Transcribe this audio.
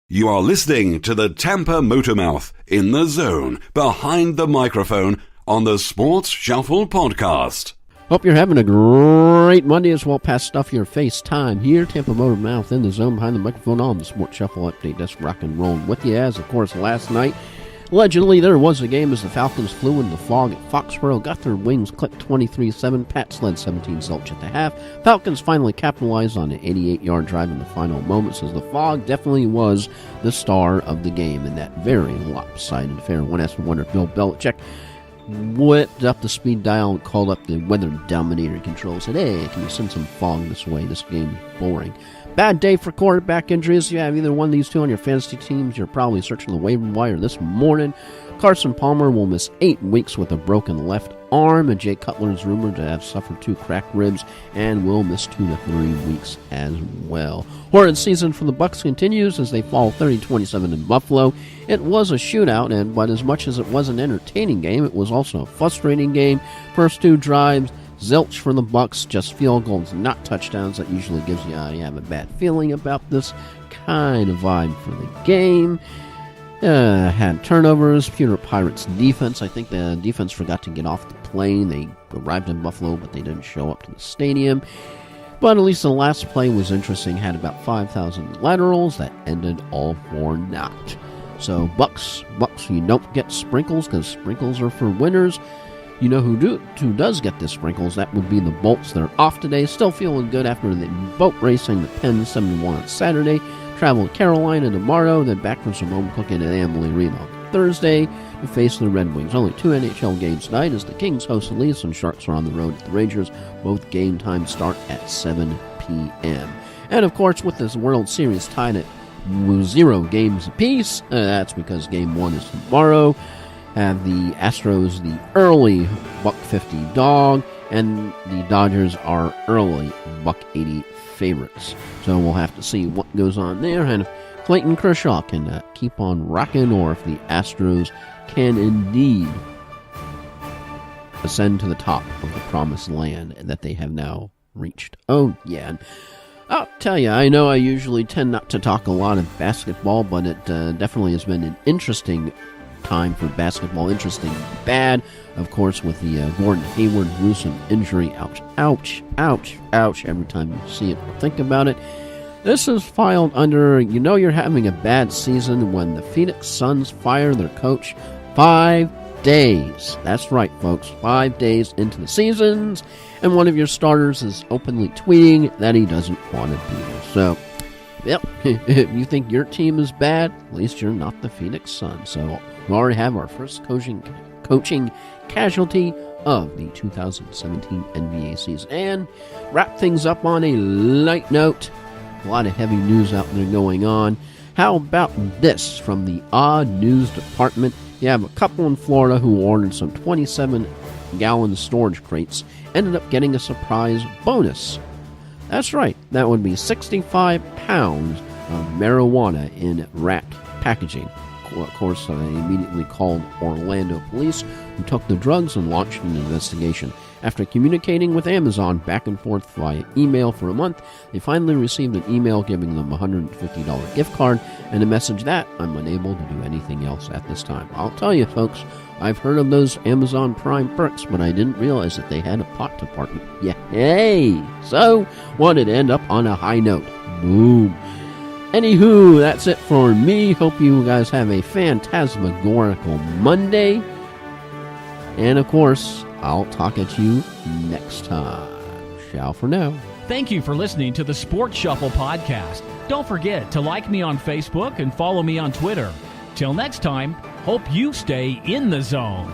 You are listening to the Tampa Motormouth in the zone, behind the microphone on the Sports Shuffle podcast. Hope you're having a great Monday as well past stuff your face time here. Tampa Motormouth in the zone behind the microphone on the Sports Shuffle update. That's rock and rolling with you. As of course last night, allegedly there was a game as the Falcons flew into the fog at Foxborough, got their wings clipped 23-7. Pats led 17-0 at the half. Falcons finally capitalized on an 88-yard drive in the final moments as the fog definitely was the star of the game in that very lopsided affair. One has to wonder if Bill Belichick whipped up the speed dial and called up the weather dominator control, said, hey, can you send some fog this way? This game is boring. Bad day for quarterback injuries. If you have either one of these two on your fantasy teams, you're probably searching the waiver wire this morning. Carson Palmer will miss 8 weeks with a broken left arm, and Jay Cutler is rumored to have suffered 2 cracked ribs and will miss 2 to 3 weeks as well. Horrid season for the Bucs continues as they fall 30-27 in Buffalo. It was a shootout, but as much as it was an entertaining game, it was also a frustrating game. First 2 drives, zilch for the Bucs, just field goals, not touchdowns. That usually gives you have a bad feeling about this kind of vibe for the game. Had turnovers. Pewter Pirates defense. I think the defense forgot to get off the plane. They arrived in Buffalo, but they didn't show up to the stadium. But at least the last play was interesting. Had about 5,000 laterals that ended all for naught. So Bucs, you don't get sprinkles because sprinkles are for winners. You know who does get the sprinkles? That would be the Bolts. They're off today. Still feeling good after the boat racing the Penn 71 on Saturday. Travel to Carolina tomorrow, then back for some home cooking at Amalie Arena on Thursday to face the Red Wings. Only 2 NHL games tonight as the Kings host the Leafs and Sharks are on the road at the Rangers. Both game times start at 7 p.m. And of course, with this World Series tied at 0 games apiece, that's because Game 1 is tomorrow. Have the Astros the early $1.50 dog, and the Dodgers are early $1.80 favorites. So we'll have to see what goes on there, and if Clayton Kershaw can keep on rocking, or if the Astros can indeed ascend to the top of the promised land that they have now reached. Oh, yeah. And I'll tell you, I know I usually tend not to talk a lot of basketball, but it definitely has been an interesting time for basketball. Interesting bad, of course, with the Gordon Hayward gruesome injury. Ouch, ouch, ouch, ouch, every time you see it or think about it. This is filed under, you're having a bad season when the Phoenix Suns fire their coach 5 days. That's right, folks, 5 days into the seasons, and one of your starters is openly tweeting that he doesn't want to be there. So, yep, if you think your team is bad, at least you're not the Phoenix Suns. So we already have our first coaching casualty of the 2017 NBA season. And wrap things up on a light note. A lot of heavy news out there going on. How about this from the Odd News Department? You have a couple in Florida who ordered some 27-gallon storage crates, ended up getting a surprise bonus. That's right, that would be 65 pounds of marijuana in wrapped packaging. Of course, they immediately called Orlando police, who took the drugs and launched an investigation. After communicating with Amazon back and forth via email for a month, they finally received an email giving them a $150 gift card and a message that I'm unable to do anything else at this time. I'll tell you, folks, I've heard of those Amazon Prime perks, but I didn't realize that they had a pot department. Yeah, hey! So, wanted to end up on a high note. Boom. Anywho, that's it for me. Hope you guys have a phantasmagorical Monday. And of course, I'll talk at you next time. Ciao for now. Thank you for listening to the Sports Shuffle podcast. Don't forget to like me on Facebook and follow me on Twitter. Till next time, hope you stay in the zone.